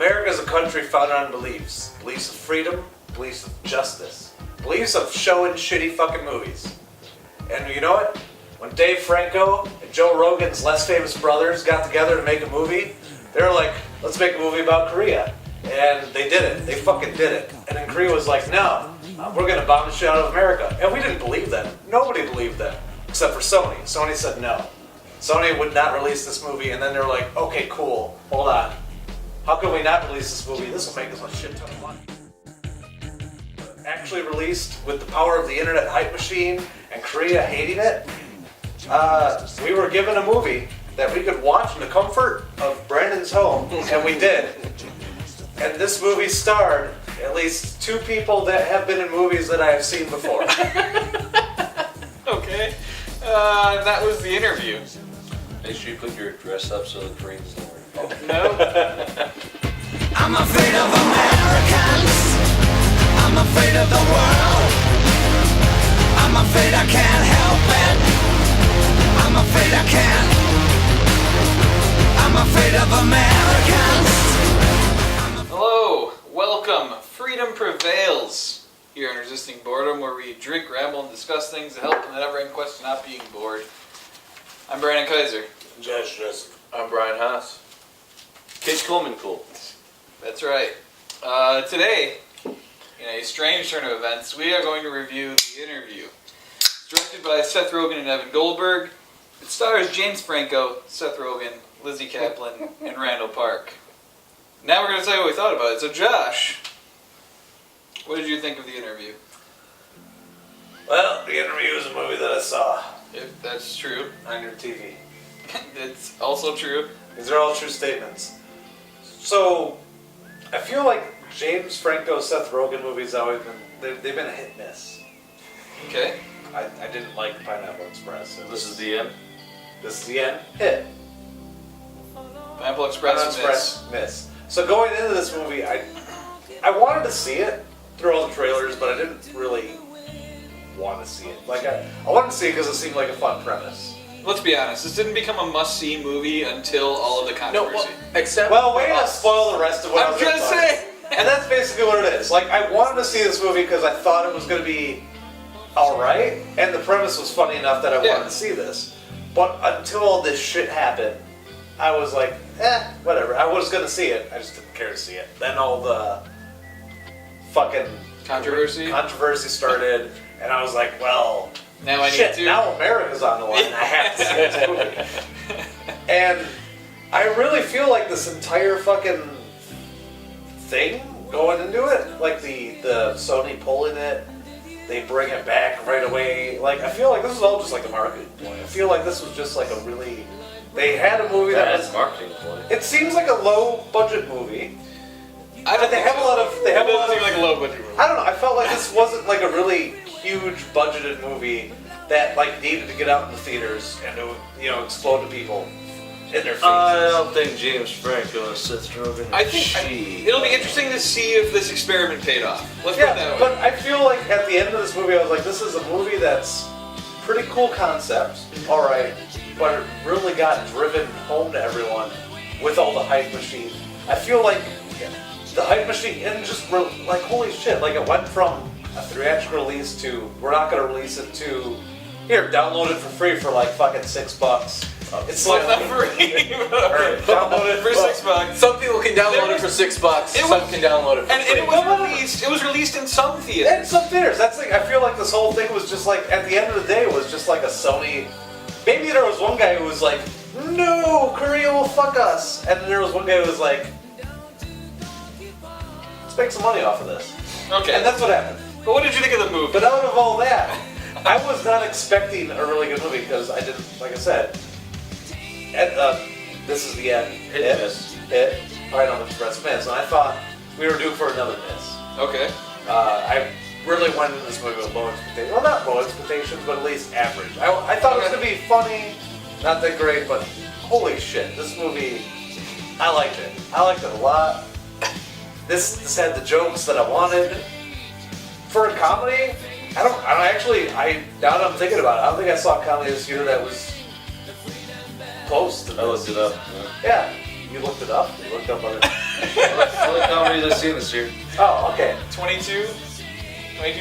America is a country founded on beliefs. Beliefs of freedom, beliefs of justice, beliefs of showing shitty fucking movies. And you know what? When Dave Franco and Joe Rogan's less famous brothers got together to make a movie, they were like, let's make a movie about Korea. And they did it. They fucking did it. And then Korea was like, no, we're gonna bomb the shit out of America. And we didn't believe them. Nobody believed them. Except for Sony. Sony said no. Sony would not release this movie, and then they were like, okay, cool, hold on. How can we not release this movie? This will make us a shit ton of money. Actually released with the power of the internet hype machine and Korea hating it, we were given a movie that we could watch in the comfort of Brandon's home, and we did. And this movie starred at least 2 people that have been in movies that I have seen before. Okay. That was the interview. Make sure you put your dress up so the Koreans don't worry. Oh, no? I'm afraid of Americans. I'm afraid of the world. I'm afraid I can't help it. I'm afraid I can't. I'm afraid of Americans. Hello, welcome. Freedom Prevails here on Resisting Boredom, where we drink, ramble, and discuss things to help in the never-ending quest of not being bored. I'm Brandon Kaiser. Josh Joseph. I'm Brian Haas. Kate Coleman cool. That's right. Today, in a strange turn of events, we are going to review The Interview. It's directed by Seth Rogen and Evan Goldberg. It stars James Franco, Seth Rogen, Lizzie Kaplan, and Randall Park. Now we're going to tell you what we thought about it. So Josh, what did you think of The Interview? Well, The Interview is a movie that I saw If that's true. on your TV. It's also true. These are all true statements. So, I feel like James Franco, Seth Rogen movies always been, they've been a hit and miss. Okay. I didn't like Pineapple Express. This is the end. This is the end. Hit. Pineapple Express, Miss. So going into this movie, I wanted to see it through all the trailers, but I didn't really want to see it. Like I wanted to see it because it seemed like a fun premise. Let's be honest, this didn't become a must-see movie until all of the controversy. Well, wait to spoil the rest of what I was gonna say. And that's basically what it is. Like, I wanted to see this movie because I thought it was going to be alright, and the premise was funny enough that I wanted to see this. But until all this shit happened, I was like, whatever. I was going to see it, I just didn't care to see it. Then all the fucking controversy started, and I was like, well, now I shit, need to. now America's on the line, I have to see this movie. And I really feel like this entire fucking thing going into it, like the Sony pulling it, they bring it back right away. Like, I feel like this was all just like a marketing point. I feel like this was just like a really, they had a movie that was marketing point. It seems like a low budget movie. I don't They have a lot of. They have a lot of. like a low budget movie. I don't know. I felt like this wasn't like a really huge budgeted movie that like needed to get out in the theaters and it would, explode to people in their faces. I don't think James Franco and Seth Rogen. I think it'll be interesting to see if this experiment paid off. Let's put it that way. But I feel like at the end of this movie, I was like, this is a movie that's pretty cool concept, all right, but it really got driven home to everyone with all the hype machine. I feel like the hype machine, and just like, holy shit, like it went from a theatrical release to, we're not going to release it to, here, download it for free for like fucking $6. It's like not free. Download it for $6. Some people can download it for $6. Some can download it for and free. it was released in some theaters. In some theaters. That's like, I feel like this whole thing was just like, at the end of the day, it was just like a Sony. Maybe there was one guy who was like, no, Korea will fuck us. And then there was one guy who was like, let's make some money off of this. Okay. And that's what happened. But what did you think of the movie? But out of all that, I was not expecting a really good movie because I didn't, like I said, this is the end. Pineapple Express miss. And I thought we were due for another miss. Okay. I really went into this movie with low expectations. Well, not low expectations, but at least average. I thought it was going to be funny, not that great, but holy shit, this movie, I liked it. I liked it a lot. This had the jokes that I wanted. For a comedy, now that I'm thinking about it, I don't think I saw a comedy this year that was close to this. I looked it up. Yeah, you looked it up? You looked up other... All the comedies I've seen this year. Oh, okay. 22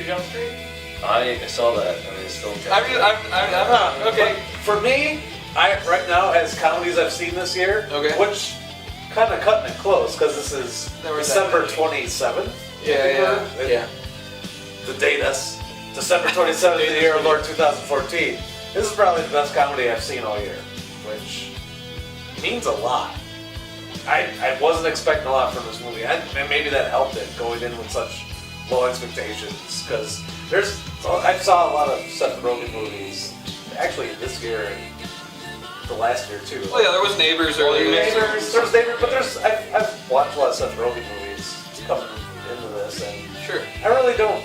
Jump Street. I saw that. I mean, it's still. I'm okay. But for me, right now as comedies I've seen this year, Okay. which kind of cutting it close because this is There was December that 27th. Yeah. The date us December 27th of the year of Lord 2014. This is probably the best comedy I've seen all year, which means a lot. I wasn't expecting a lot from this movie, and maybe that helped it going in with such low expectations. Because I saw a lot of Seth Rogen movies actually this year and the last year too. Oh yeah, there was Neighbors earlier. There's Neighbors, but I've watched a lot of Seth Rogen movies coming into this, and Sure. I really don't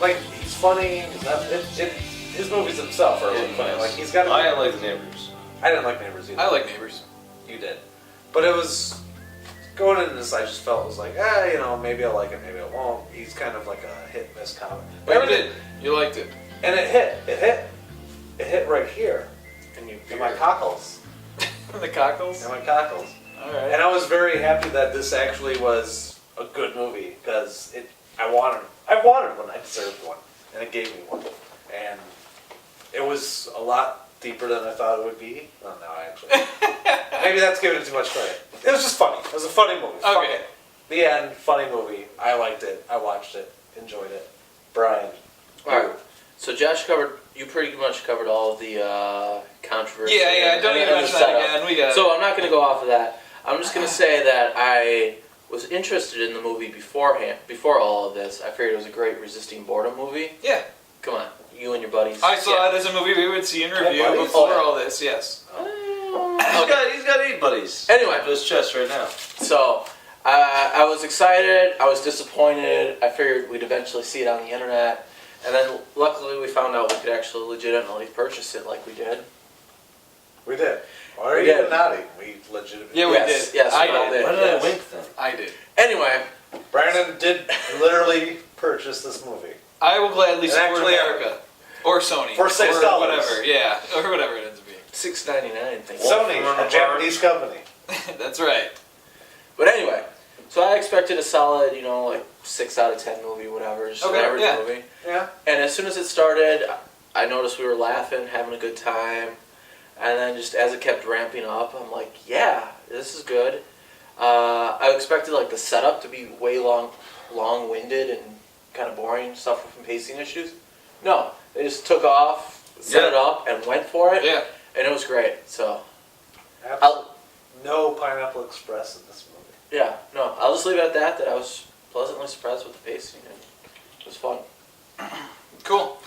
like. He's funny. His movies themselves are really funny. Like he's got. I like the Neighbors. I didn't like Neighbors either. I like Neighbors. You did, but it was going into this. I just felt it was like, maybe I'll like it, maybe I won't. He's kind of like a hit and miss comic. But you did. You liked it. And it hit right here in my cockles. The cockles. In my cockles. All right. And I was very happy that this actually was a good movie because I wanted one, I deserved one, and it gave me one, and it was a lot deeper than I thought it would be. Oh no, actually, maybe that's giving it too much credit. It was just funny. It was a funny movie. Okay. Funny. The end, funny movie. I liked it. I watched it. Enjoyed it. Brian. Alright, so Josh you pretty much covered all of the controversy. Yeah. Don't even mention that again. We got. So I'm not going to go off of that. I'm just going to say that I was interested in the movie beforehand, before all of this. I figured it was a great resisting boredom movie. Yeah. Come on, you and your buddies. I saw it as a movie we would see and review buddies? before all this. Yes. He's got 8 buddies. Anyway. Up his chest right now. So, I was excited, I was disappointed, I figured we'd eventually see it on the internet, and then luckily we found out we could actually legitimately purchase it like we did. We did. Or We even did. naughty. We legitimately. Yeah, we Yes, did. yes, I we all did. did. Why did Yes. I wink then? I did. Anyway, Brandon did literally purchase this movie. I will gladly And support actually, America. Or Sony. For $6. Or whatever. Yeah. Or whatever it ends up being. $6.99, thank you. Sony, from a Japanese company. That's right. But anyway, so I expected a solid, 6 out of 10 movie, whatever, just an Okay, average yeah. movie. Yeah. And as soon as it started, I noticed we were laughing, having a good time. And then just as it kept ramping up, I'm like, yeah, this is good. I expected the setup to be way long-winded and kind of boring, suffer from pacing issues. No, they just took off, set it up, and went for it. Yeah. And it was great. So, No Pineapple Express in this movie. yeah, no, I'll just leave it at that. That I was pleasantly surprised with the pacing, and it was fun. Cool.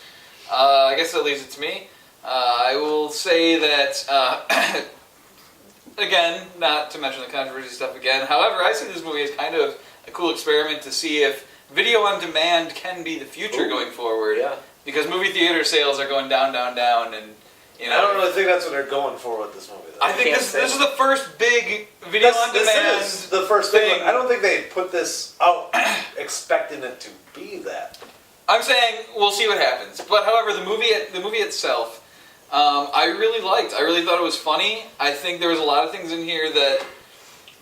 I guess that leaves it to me. I will say that, again, not to mention the controversy stuff again, however, I see this movie as kind of a cool experiment to see if video on demand can be the future going forward. Yeah. Because movie theater sales are going down, and, I don't really think that's what they're going for with this movie, though. I think can't this say is the first big video on demand. This is the first thing. I don't think they put this out expecting it to be that. I'm saying we'll see what happens. But however, the movie itself, I really liked. I really thought it was funny. I think there was a lot of things in here that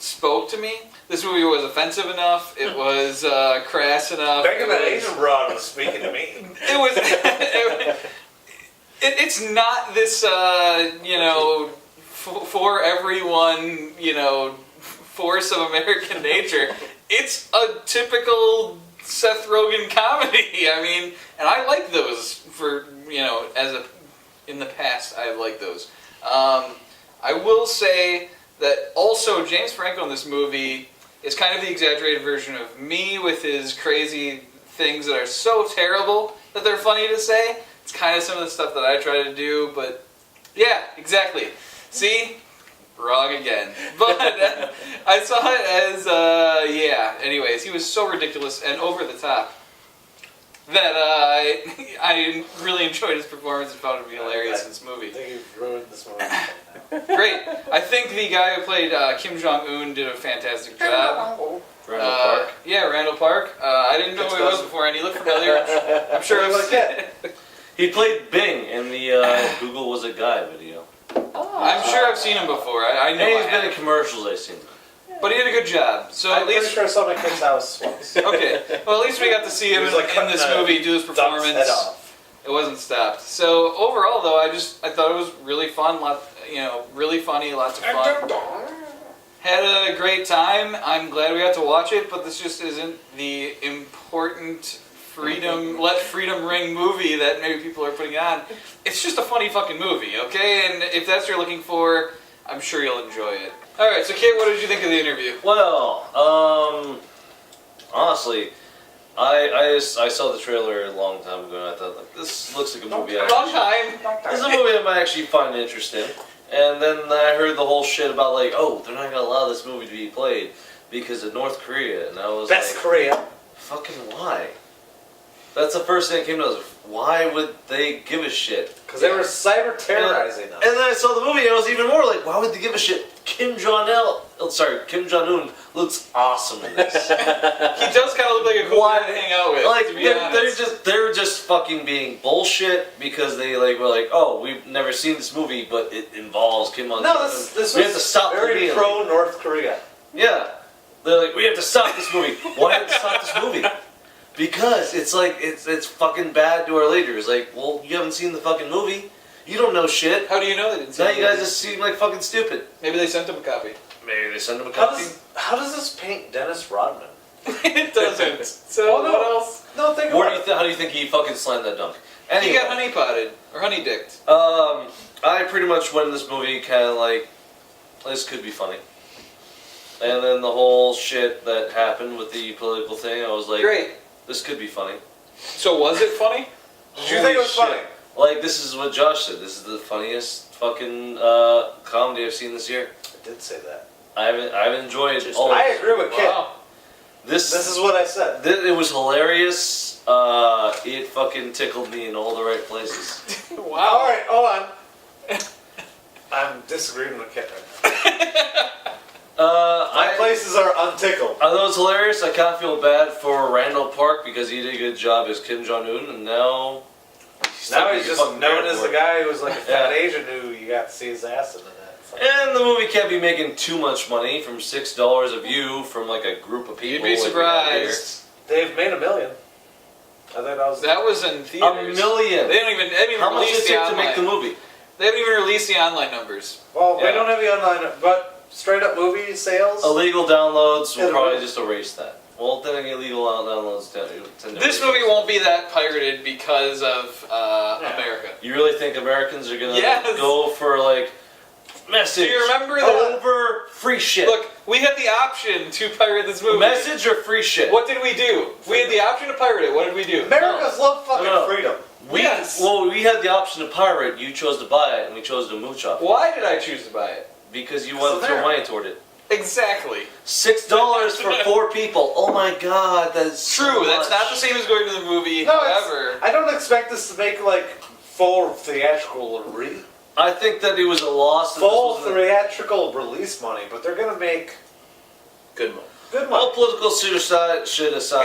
spoke to me. This movie was offensive enough. It was crass enough. Thinking that Asian broad was speaking to me. It was. It's not this, for everyone, force of American nature. It's a typical Seth Rogen comedy. I mean, and I like those for, in the past, I've liked those. I will say that also James Franco in this movie is kind of the exaggerated version of me with his crazy things that are so terrible that they're funny to say. It's kind of some of the stuff that I try to do, but yeah, exactly. See? Wrong again. But I saw it as, anyways, he was so ridiculous and over the top that I really enjoyed his performance and found it to be hilarious in this movie. I think you've ruined this movie. Great. I think the guy who played Kim Jong-un did a fantastic job. Randall Park. Yeah, Randall Park. I didn't know who he was before, and he looked familiar. I'm sure I've Like that. He played Bing in the Google Was a Guy video. I'm sure I've seen him before. I know And he's I been in have. commercials I've seen. But he did a good job. So I'm at pretty least sure someone kicks house once. okay. Well, at least we got to see him He was, like, in this cutting a movie do his Duck's performance. head off. It wasn't stopped. So overall, though, I thought it was really fun. Really funny. Lots of fun. Had a great time. I'm glad we got to watch it, but this just isn't the important let freedom ring movie that maybe people are putting on. It's just a funny fucking movie, okay? And if that's what you're looking for, I'm sure you'll enjoy it. All right, so Kate, what did you think of the interview? Well, honestly, I saw the trailer a long time ago, and I thought, like, this looks like a movie. Long time. This is a movie I might actually find interesting. And then I heard the whole shit about, like, oh, they're not gonna allow this movie to be played because of North Korea, and I was Best like, Korea. fucking why? That's the first thing that came to us. Why would they give a shit? Because they were cyber terrorizing us. And then I saw the movie and I was even more like, why would they give a shit? Kim Jong-un looks awesome in this. He does kind of look like a cool guy to hang out with. Like to be honest. they're just fucking being bullshit because they were like, oh, we've never seen this movie, but it involves Kim Jong-un. No, this we have to was stop very the pro North Korea. Yeah, they're like, we have to stop this movie. Why have to stop this movie? Because it's like it's fucking bad to our leaders. Like, well, you haven't seen the fucking movie. You don't know shit. How do you know they didn't see Now it? you guys just seem like fucking stupid. Maybe they sent him a copy. Maybe they send him a How copy. does this paint Dennis Rodman? It doesn't. So Oh, no. what else? No, think Where about do you how do you think he fucking slammed that dunk? He Anyway, got honey potted or honey dicked. I pretty much went in this movie kind of like, this could be funny. And then the whole shit that happened with the political thing, I was like, Great. this could be funny. So was it funny? Did you think it was Holy funny? shit. Like, this is what Josh said. This is the funniest fucking comedy I've seen this year. I did say that. I've enjoyed all of I it. agree with Kit. Wow. This This is what I said. it was hilarious. It fucking tickled me in all the right places. All Wow. right, hold on. I'm disagreeing with Kit right now. My places are untickled. I thought it was hilarious. I kind of feel bad for Randall Park because he did a good job as Kim Jong-un, and now Now he's just fucking known dead as for the it. guy who was like a fat Yeah. Asian who you got to see his ass in that. And the movie can't be making too much money from $6 a view from like a group of people. You'd be like we got here. surprised. They've made $1 million. I think that was. That was in theaters. $1 million. They haven't even How much released did it the take to online. make the movie? They haven't even released the online numbers. Well, we Yeah. don't have the online, but straight up movie sales. Illegal downloads will It'll probably be- just erase that. Well, then again, illegal downloads tend to This erase movie it. won't be that pirated because of America. You really think Americans are gonna Yes. go for like message? Do you remember that? over free shit? Look, we had the option to pirate this movie. Message or free shit? What did we do? We had the option to pirate it. What did we do? Americans love fucking No. freedom. Yes. Well, we had the option to pirate. You chose to buy it, and we chose to mooch off it. Why did I choose to buy it? Because you wanted to throw money toward it. Exactly. $6 for 4 people. Oh my god, that's True. so That's much. not the same as going to the movie. No, However, I don't expect this to make like full theatrical release. I think that it was a loss. That Full this wasn't- theatrical release money, but they're gonna make Good movie. good All money. political shit aside,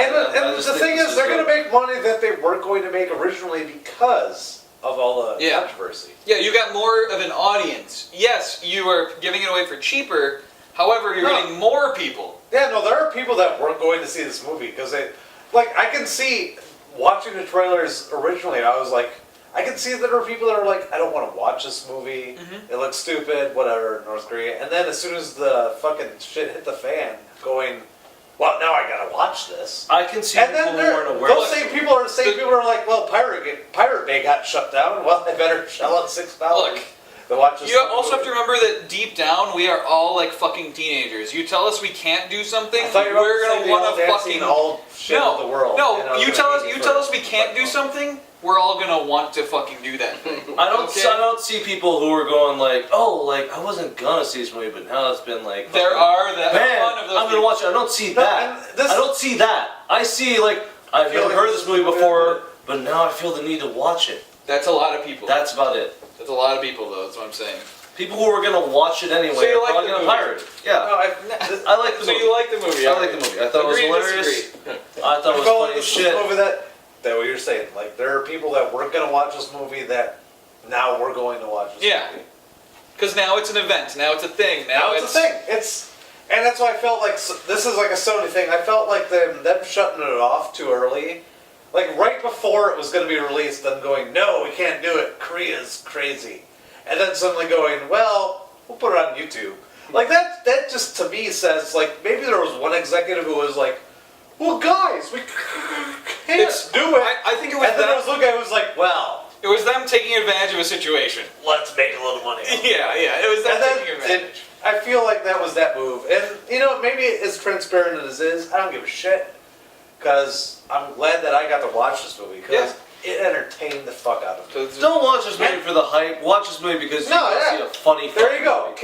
And I just the think thing this is, they're good. gonna make money that they weren't going to make originally because of all the Yeah. controversy. yeah, you got more of an audience. Yes, you are giving it away for cheaper. However, you're No. getting more people. Yeah, no, there are people that weren't going to see this movie because they, like, I can see watching the trailers originally. I was like, I can see that there are people that are like, I don't want to watch this movie. It looks stupid, whatever, North Korea. And then as soon as the fucking shit hit the fan, going, well, now I gotta watch this. I can see And people then who weren't aware. those same people are the same people who are like, well, Pirate Bay got shut down. Well, I better shell out $6 Look, to watch this. You also have movie. to remember that deep down, we are all like fucking teenagers. You tell us we can't do something, I thought you were we're about to gonna say want the to all fucking dancing all shit no, of the world. and I no. was You gonna tell hate us, you you for tell it. us we can't do something. We're all gonna want to fucking do that thing. I don't. Okay? I don't see people who are going like, oh, like I wasn't gonna see this movie, but now it's been like. There fucking- are that Man, one of those. I'm gonna people. watch it. I don't see No, that. and this- I don't see that. I see like I've feel never like heard of this this movie movie- before, but now I feel the need to watch it. That's a lot of people. That's about it. That's a lot of people, though. That's what I'm saying. People who are gonna watch it anyway So you are like probably the gonna movie? pirate it. Yeah, No, I like the So movie. you like the movie? I like the movie. I thought Agree it to was hilarious. disagree. I thought it was felt funny as this shit. is a movie that what you're saying. Like there are people that weren't gonna watch this movie that now we're going to watch this Yeah. movie. Because now it's an event. Now it's a thing. Now it's a thing. It's And that's why I felt like this is like a Sony thing. I felt like them shutting it off too early. Like right before it was going to be released, them going, no, we can't do it. Korea's crazy. And then suddenly going, well, we'll put it on YouTube. Like that just to me says like maybe there was one executive who was like, well, guys, we can't do it. I think it was and then there was one guy who was like, well, it was them taking advantage of a situation. let's make a little money. Yeah, it was them And then taking advantage. I feel like that was that move. And, you know, maybe as transparent as it is, I don't give a shit. Because I'm glad that I got to watch this movie. Because it entertained the fuck out of me. Don't watch this movie for the hype. Watch this movie because you want to see a funny. There you go. Movie.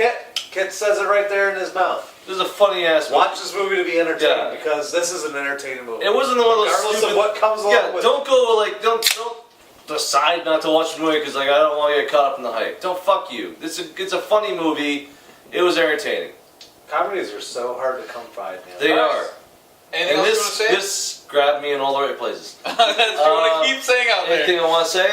Kit says it right there in his mouth. This is a funny ass movie. Watch this movie to be entertained. Yeah. Because this is an entertaining movie. It wasn't one of those Regardless stupid, of what comes along with don't go like don't decide not to watch the movie because like I don't want to get caught up in the hype. Don't fuck you. It's a funny movie. It was entertaining. Comedies are so hard to come by now. They are. Anything And else you want to say? this grabbed me in all the right places. That's what you want to keep saying out there. Anything I want to say?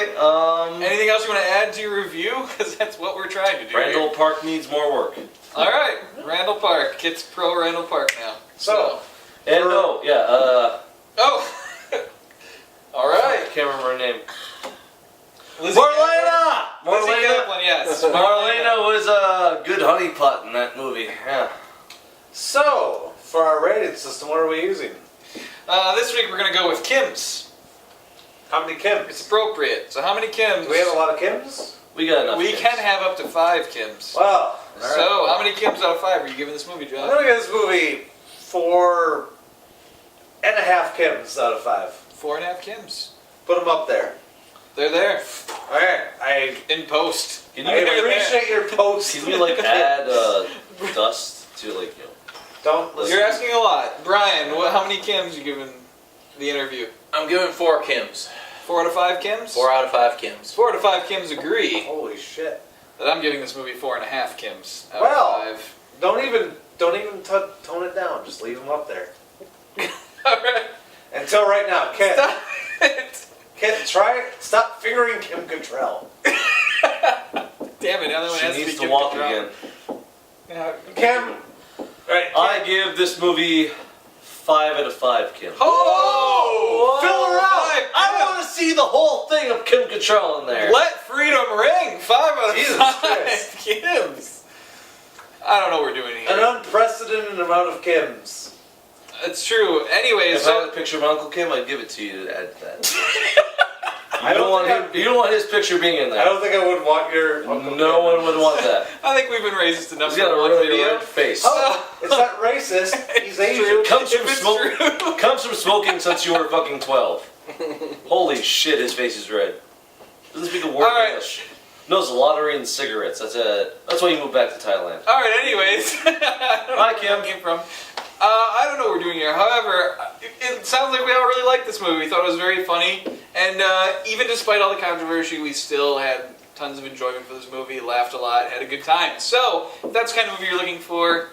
Anything else you want to add to your review? Because that's what we're trying to do. Randall here. Park needs more work. All right, Randall Park. Kit's pro Randall Park now. So, And Oh. All I right. can't remember her name. Lizzie Marlena! Kaplan, yes. Marlena was a good honeypot in that movie. Yeah. so, for our rating system, what are we using? This week we're going to go with Kim's. How many Kims? It's appropriate. So how many Kims? Do we have a lot of Kims? We got enough. We kids. can have up to 5 Kims. Well, So how many Kims out of 5 are you giving this movie, I'm John? gonna give this movie 4.5 Kims out of 5. 4.5 Kims. Put them up there. They're there. Alright, In post. Can I you, appreciate your post. can you like add dust to like Don't listen. You're asking a lot. Brian, how many Kims you giving the interview? I'm giving 4 Kims. 4 out of 5 Kims? 4 out of 5 Kims. 4 out of 5 Kims agree Holy shit. that I'm giving this movie 4.5 Kims out Well. of 5. Don't even tone it down. Just leave them up there. Alright. Until right now. Kit, Stop it. Kit, try it. Stop fingering Kim Cattrall. Damn it, now that one She has needs be to Kim walk Cattrall. again. Yeah. Kim. Right. I give this movie 5 out of 5 Kim. Oh! Fill her out. I want to see the whole thing of Kim Cattrall in there. Let freedom ring! 5 out of Jesus 5 Christ. Kims. I don't know what we're doing An here. unprecedented amount of Kims. It's true. Anyways, If I had so a picture of Uncle Kim, I'd give it to you to add to that. I don't think You don't want his picture being in I there. don't think I would want your Uncle No Kim. one would want that. I think we've been racist enough He's for got a one really video. red face. Oh, it's not racist. He's Asian. Comes from If it's smoking. true. Comes from smoking since you were fucking 12. Holy shit, his face is red. Doesn't speak a word All of right. English. Knows lottery and cigarettes. That's why you moved back to Thailand. Alright, anyways. Hi, Kim. Came from. I don't know what we're doing here. However, it sounds like we all really liked this movie. We thought it was very funny. And even despite all the controversy, we still had tons of enjoyment for this movie, laughed a lot, had a good time. So, if that's the kind of movie you're looking for,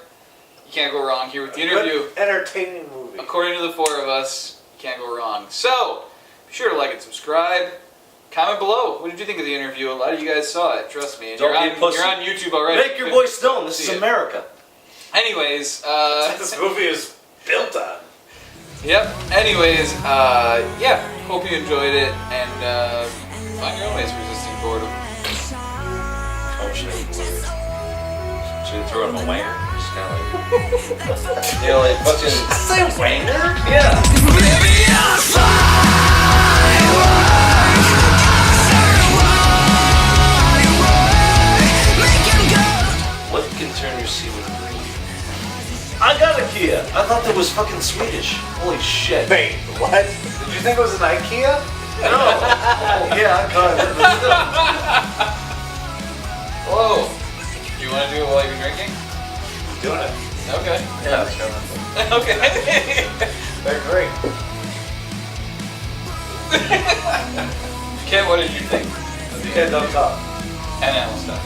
you can't go wrong here with the interview. Good, entertaining movie. According to the 4 of us, you can't go wrong. So, be sure to like and subscribe. Comment below. What did you think of the interview? A lot of you guys saw it, trust me. And Don't be a pussy. you're on YouTube already. Make your voice known. This See is it. America. Anyways, This movie is built on. yep. Anyways, yeah. Hope you enjoyed it and find your own ways of resisting boredom. Oh shit. Should we throw it in a wanger? Just kind of like, you know, like fucking. Say wanger? Yeah. What can turn your semen green? I got a Kia. I thought that was fucking Swedish. Holy shit. Wait, what? Did you think it was an IKEA? No. Yeah, I caught it. But still. Whoa. Do you want to do it while you're drinking? Doing it. Okay. Yeah, it's kind of. Okay. They're great. Ken, what did you think? Yeah, don't talk. And animal stuff.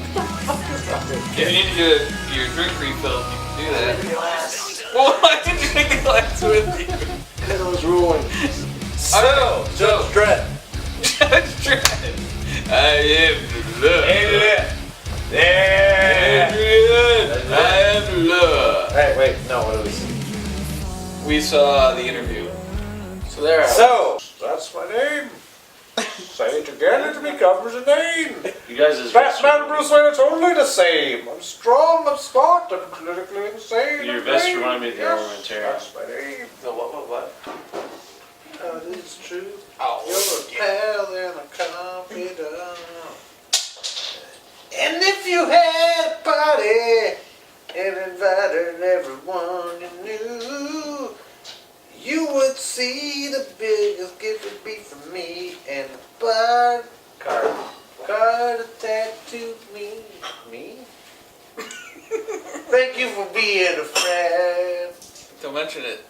If you need to get your drink refilled, you can do that. Well, why did you take the glass with you? Because I was ruling. So, Judge Dredd. Judge Dredd. I am the love. Ain't it? Yeah. Adrian, I am love. Hey, wait, no, what did we see? We saw the interview. So there. So, that's my name. Say it again, it becomes a name. You guys is Batman and Bruce Wayne are totally the same. I'm strong, I'm smart, I'm clinically insane. Your I'm vest brave. reminded me of the Yes, Elementary. that's my name. No, what? Oh, this is true. Oh, You're a pal and a confidant. And if you had a party and invited everyone you knew, you would see the biggest gift would be from me and a card attached to me. Me? Thank you for being a friend. Don't mention it.